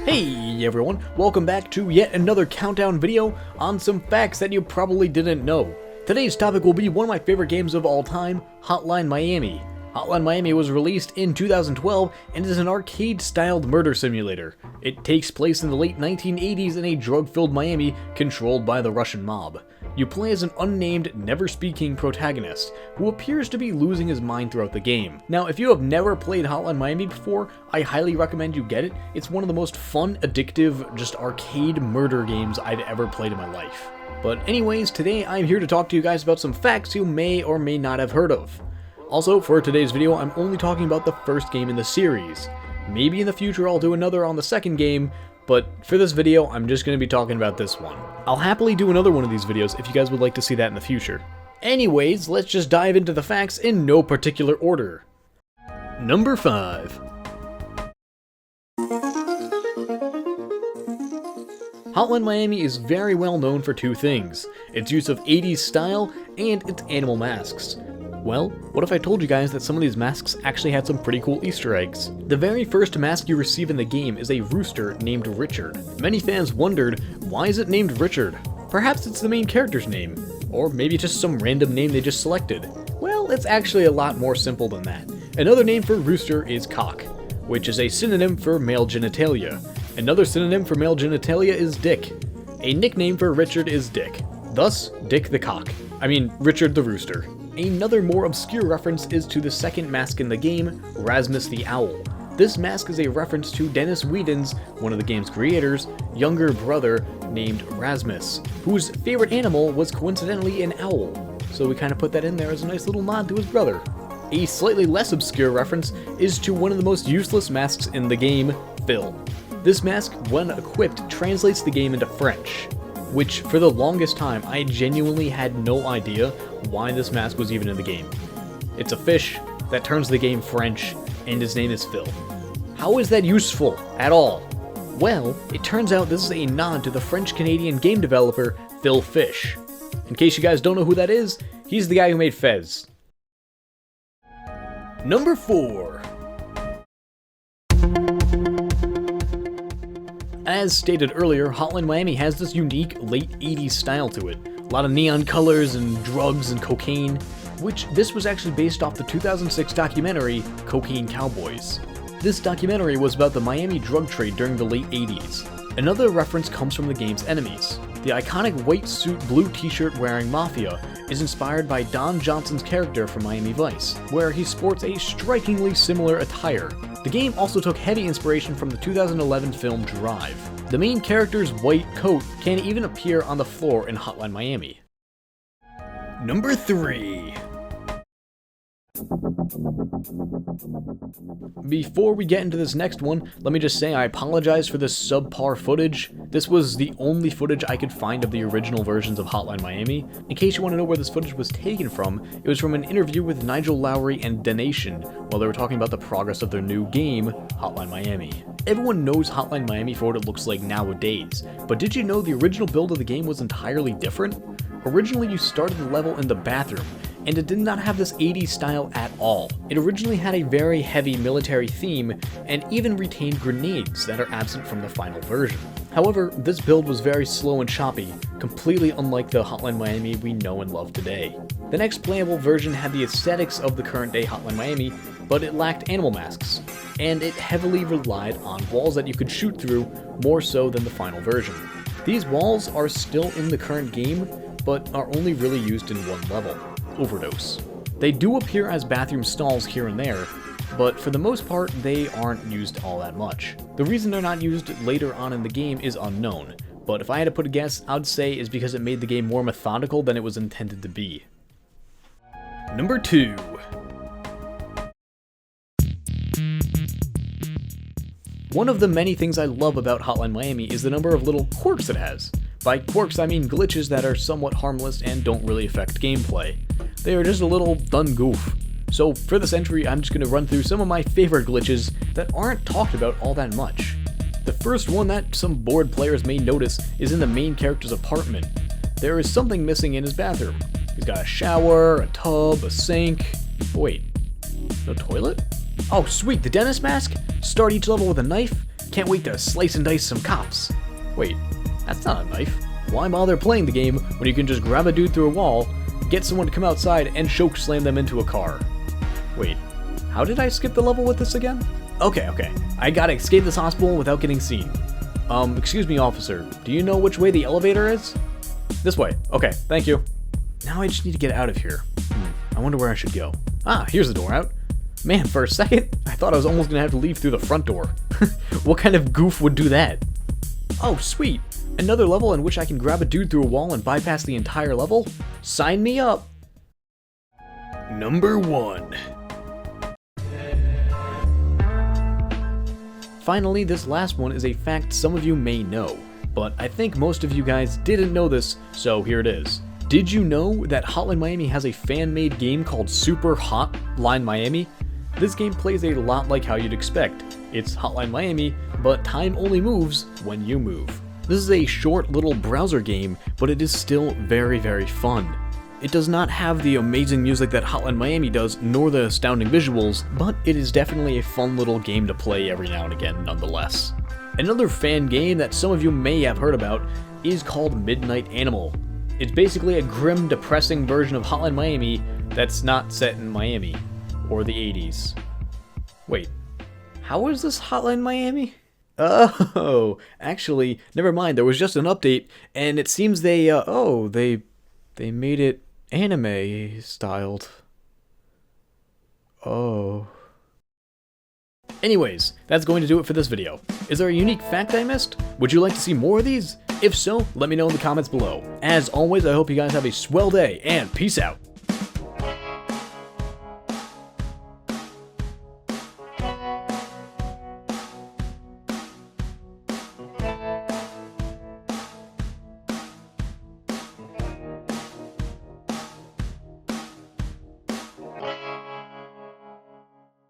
Hey everyone, welcome back to yet another countdown video on some facts that you probably didn't know. Today's topic will be one of my favorite games of all time, Hotline Miami. Hotline Miami was released in 2012 and is an arcade-styled murder simulator. It takes place in the late 1980s in a drug-filled Miami controlled by the Russian mob. You play as an unnamed, never-speaking protagonist who appears to be losing his mind throughout the game. Now, if you have never played Hotline Miami before, I highly recommend you get it. It's one of the most fun, addictive, just arcade murder games I've ever played in my life. But anyways, today I'm here to talk to you guys about some facts you may or may not have heard of. Also, for today's video, I'm only talking about the first game in the series. Maybe in the future I'll do another on the second game, but for this video, I'm just going to be talking about this one. I'll happily do another one of these videos if you guys would like to see that in the future. Anyways, let's just dive into the facts in no particular order. Number 5. Hotline Miami is very well known for two things: its use of 80s style and its animal masks. Well, what if I told you guys that some of these masks actually had some pretty cool Easter eggs? The very first mask you receive in the game is a rooster named Richard. Many fans wondered, why is it named Richard? Perhaps it's the main character's name, or maybe just some random name they just selected. Well, it's actually a lot more simple than that. Another name for rooster is cock, which is a synonym for male genitalia. Another synonym for male genitalia is dick. A nickname for Richard is Dick. Thus, Dick the cock. Richard the rooster. Another more obscure reference is to the second mask in the game, Rasmus the Owl. This mask is a reference to Dennis Whedon's, one of the game's creators, younger brother named Rasmus, whose favorite animal was coincidentally an owl. So we kind of put that in there as a nice little nod to his brother. A slightly less obscure reference is to one of the most useless masks in the game, Phil. This mask, when equipped, translates the game into French, which for the longest time I genuinely had no idea why this mask was even in the game. It's a fish that turns the game French, and his name is Phil. How is that useful at all? Well, it turns out this is a nod to the French-Canadian game developer Phil Fish. In case you guys don't know who that is, he's the guy who made Fez. Number 4. As stated earlier, Hotline Miami has this unique late 80s style to it. A lot of neon colors and drugs and cocaine, which this was actually based off the 2006 documentary Cocaine Cowboys. This documentary was about the Miami drug trade during the late 80s. Another reference comes from the game's enemies. The iconic white suit, blue t-shirt wearing Mafia is inspired by Don Johnson's character from Miami Vice, where he sports a strikingly similar attire. The game also took heavy inspiration from the 2011 film Drive. The main character's white coat can even appear on the floor in Hotline Miami. Number 3. Before we get into this next one, let me just say I apologize for this subpar footage. This was the only footage I could find of the original versions of Hotline Miami. In case you want to know where this footage was taken from, it was from an interview with Nigel, Lowrie, and Donation while they were talking about the progress of their new game, Hotline Miami. Everyone knows Hotline Miami for what it looks like nowadays, but did you know the original build of the game was entirely different? Originally, you started the level in the bathroom, and it did not have this 80s style at all. It originally had a very heavy military theme, and even retained grenades that are absent from the final version. However, this build was very slow and choppy, completely unlike the Hotline Miami we know and love today. The next playable version had the aesthetics of the current day Hotline Miami, but it lacked animal masks, and it heavily relied on walls that you could shoot through more so than the final version. These walls are still in the current game, but are only really used in one level, Overdose. They do appear as bathroom stalls here and there, but for the most part they aren't used all that much. The reason they're not used later on in the game is unknown, but if I had to put a guess, I'd say is because it made the game more methodical than it was intended to be. Number 2. One of the many things I love about Hotline Miami is the number of little quirks it has. By quirks, I mean glitches that are somewhat harmless and don't really affect gameplay. They are just a little fun goof. So for this entry, I'm just going to run through some of my favorite glitches that aren't talked about all that much. The first one that some bored players may notice is in the main character's apartment. There is something missing in his bathroom. He's got a shower, a tub, a sink. Wait, no toilet? Oh sweet, the dentist mask? Start each level with a knife? can't wait to slice and dice some cops. Wait, that's not a knife. Why bother playing the game when you can just grab a dude through a wall, get someone to come outside, and choke slam them into a car? Wait, how did I skip the level with this again? Okay, I gotta escape this hospital without getting seen. Excuse me, officer, do you know which way the elevator is? This way. Okay, thank you. Now I just need to get out of here. I wonder where I should go. Ah, here's the door out. Man, for a second, I thought I was almost gonna have to leave through the front door. What kind of goof would do that? Oh, sweet. Another level in which I can grab a dude through a wall and bypass the entire level? Sign me up! Number 1. Finally, this last one is a fact some of you may know, but I think most of you guys didn't know this, so here it is. Did you know that Hotline Miami has a fan-made game called Super Hotline Miami? This game plays a lot like how you'd expect. It's Hotline Miami, but time only moves when you move. This is a short little browser game, but it is still very, very fun. It does not have the amazing music that Hotline Miami does, nor the astounding visuals, but it is definitely a fun little game to play every now and again nonetheless. Another fan game that some of you may have heard about is called Midnight Animal. It's basically a grim, depressing version of Hotline Miami that's not set in Miami, or the 80s. Wait, how is this Hotline Miami? Oh, actually, never mind, there was just an update, and it seems they made it anime styled. Oh. Anyways, that's going to do it for this video. Is there a unique fact I missed? Would you like to see more of these? If so, let me know in the comments below. As always, I hope you guys have a swell day, and peace out!